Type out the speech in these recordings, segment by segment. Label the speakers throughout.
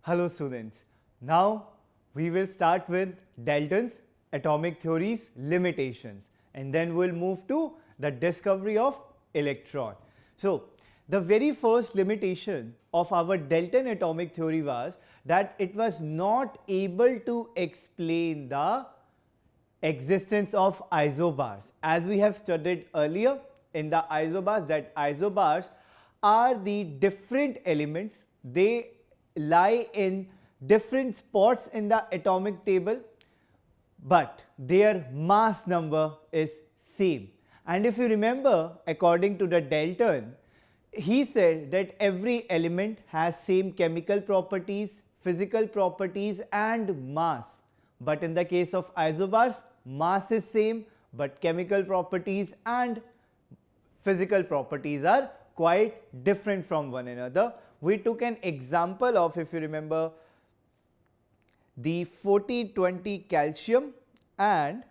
Speaker 1: Hello students. Now we will start with Dalton's atomic theory's limitations and then we'll move to the discovery of electron. So the very first limitation of our Dalton atomic theory was that it was not able to explain the existence of isobars. As we have studied earlier in the isobars, that isobars are the different elements. They lie in different spots in the atomic table, but their mass number is same. And if you remember, according to the Dalton, he said that every element has same chemical properties, physical properties and mass. But in the case of isobars, mass is same, but chemical properties and physical properties are quite different from one another. We took an example of, if you remember, the 40-20 calcium and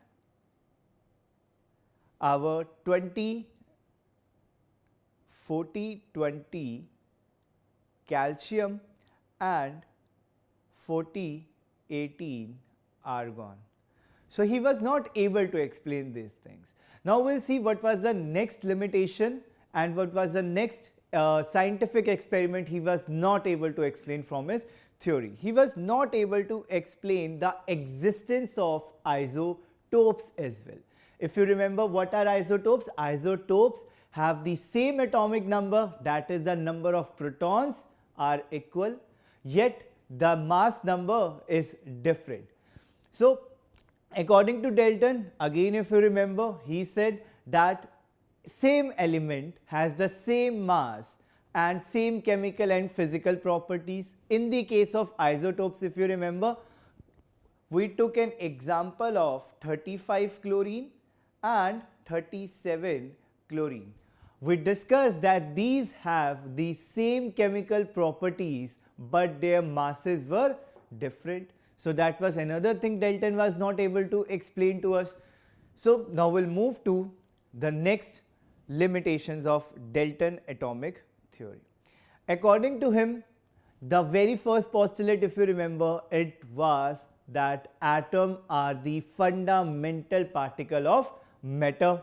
Speaker 1: our 40-20 calcium and 40-18 argon. So he was not able to explain these things. Now we'll see what was the next limitation and what was the next scientific experiment he was not able to explain from his theory. He was not able to explain the existence of isotopes as well. If you remember, what are isotopes? Isotopes have the same atomic number, that is the number of protons are equal, yet the mass number is different. So according to Dalton, again if you remember, he said that same element has the same mass and same chemical and physical properties. In the case of isotopes, if you remember, we took an example of 35 chlorine and 37 chlorine. We discussed that these have the same chemical properties but their masses were different. So that was another thing Dalton was not able to explain to us. So now we'll move to the next limitations of Dalton atomic theory. According to him, the very first postulate, if you remember, it was that atoms are the fundamental particle of matter.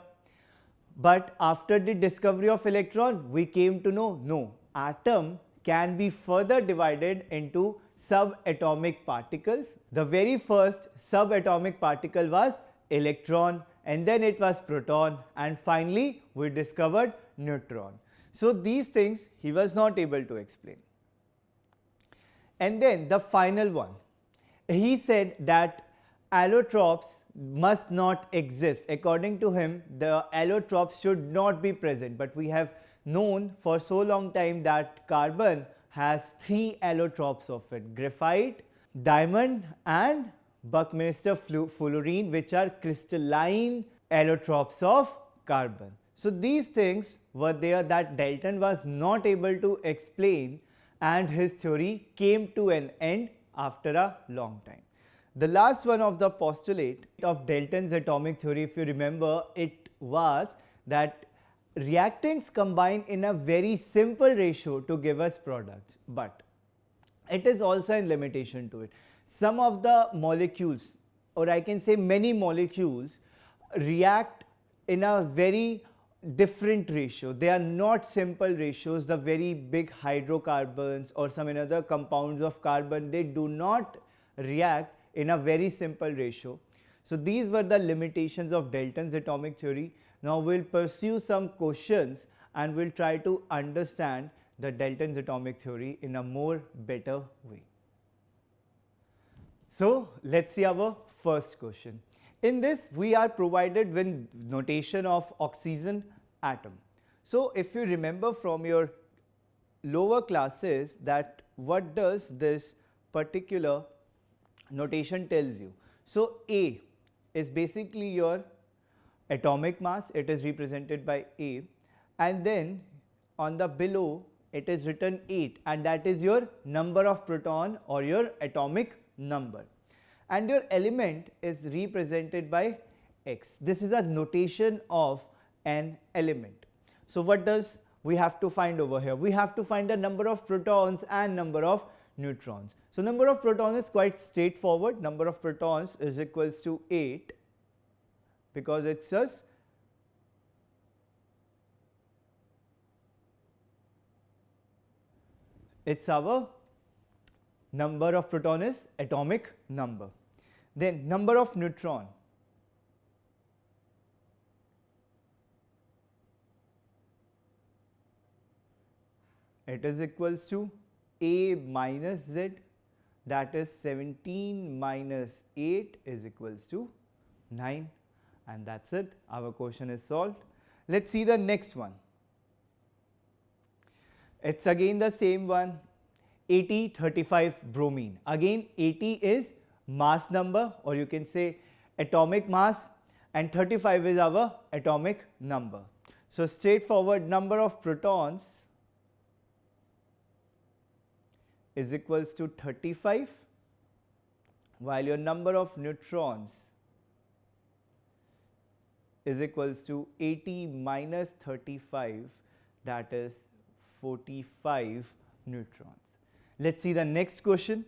Speaker 1: But after the discovery of electron, we came to know, no, atom can be further divided into subatomic particles. The very first subatomic particle was electron, and then it was proton, and finally we discovered neutron. So these things he was not able to explain. And then the final one, he said that allotropes must not exist. According to him, the allotropes should not be present, but we have known for so long time that carbon has 3 allotropes of it: graphite, diamond and Buckminster fullerene, which are crystalline allotropes of carbon. So these things were there that Dalton was not able to explain, and his theory came to an end after a long time. The last one of the postulate of Dalton's atomic theory, if you remember, it was that reactants combine in a very simple ratio to give us products, but it is also a limitation to it. Some of the molecules, or I can say many molecules, react in a very different ratio. They are not simple ratios. The very big hydrocarbons or some other compounds of carbon, they do not react in a very simple ratio. So these were the limitations of Dalton's atomic theory. Now we'll pursue some questions and we'll try to understand the Dalton's atomic theory in a more better way. So let's see our first question. In this, we are provided with notation of oxygen atom. So if you remember from your lower classes, that what does this particular notation tells you. So A is basically your atomic mass, it is represented by A, and then on the below it is written 8, and that is your number of proton or your atomic number, and your element is represented by X. This is a notation of an element. So what does we have to find over here? We have to find the number of protons and number of neutrons. So number of protons is quite straightforward. Number of protons is equals to 8 because it's our number of proton is atomic number. Then number of neutron. It is equals to A minus Z, that is 17 minus 8 is equals to 9, and that's it. Our question is solved. Let's see the next one. It's again the same one, 8035 bromine. Again 80 is mass number, or you can say atomic mass, and 35 is our atomic number. So straightforward, number of protons is equals to 35, while your number of neutrons is equals to 80 minus 35, that is 45 neutrons. Let's see the next question.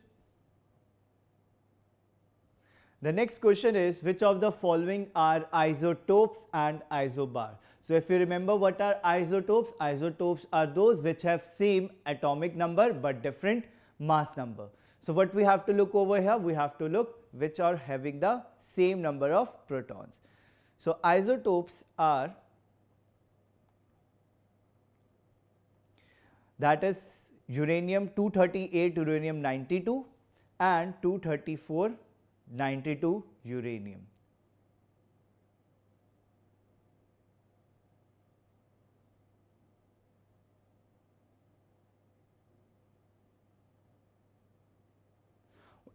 Speaker 1: The next question is, which of the following are isotopes and isobars? So if you remember, what are isotopes? Isotopes are those which have same atomic number but different mass number. So what we have to look over here, we have to look which are having the same number of protons. So isotopes are, that is uranium 238, uranium 92, and 234, 92 uranium.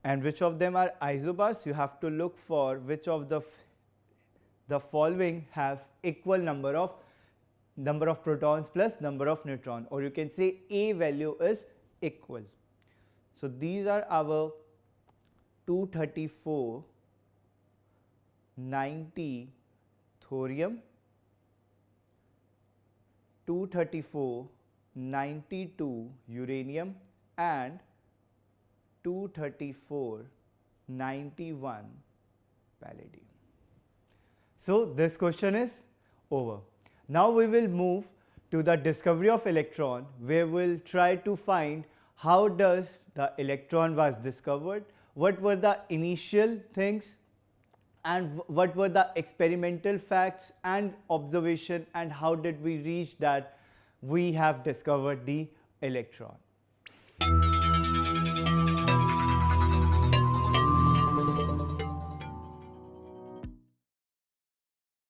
Speaker 1: And which of them are isobars? You have to look for which of the following have equal number of protons plus number of neutron, or you can say A value is equal. So these are our 234, 90 thorium, 234, 92 uranium, and 234, 91 palladium. So this question is over. Now we will move to the discovery of electron, where we will try to find how does the electron was discovered, what were the initial things, and what were the experimental facts and observation, and how did we reach that we have discovered the electron.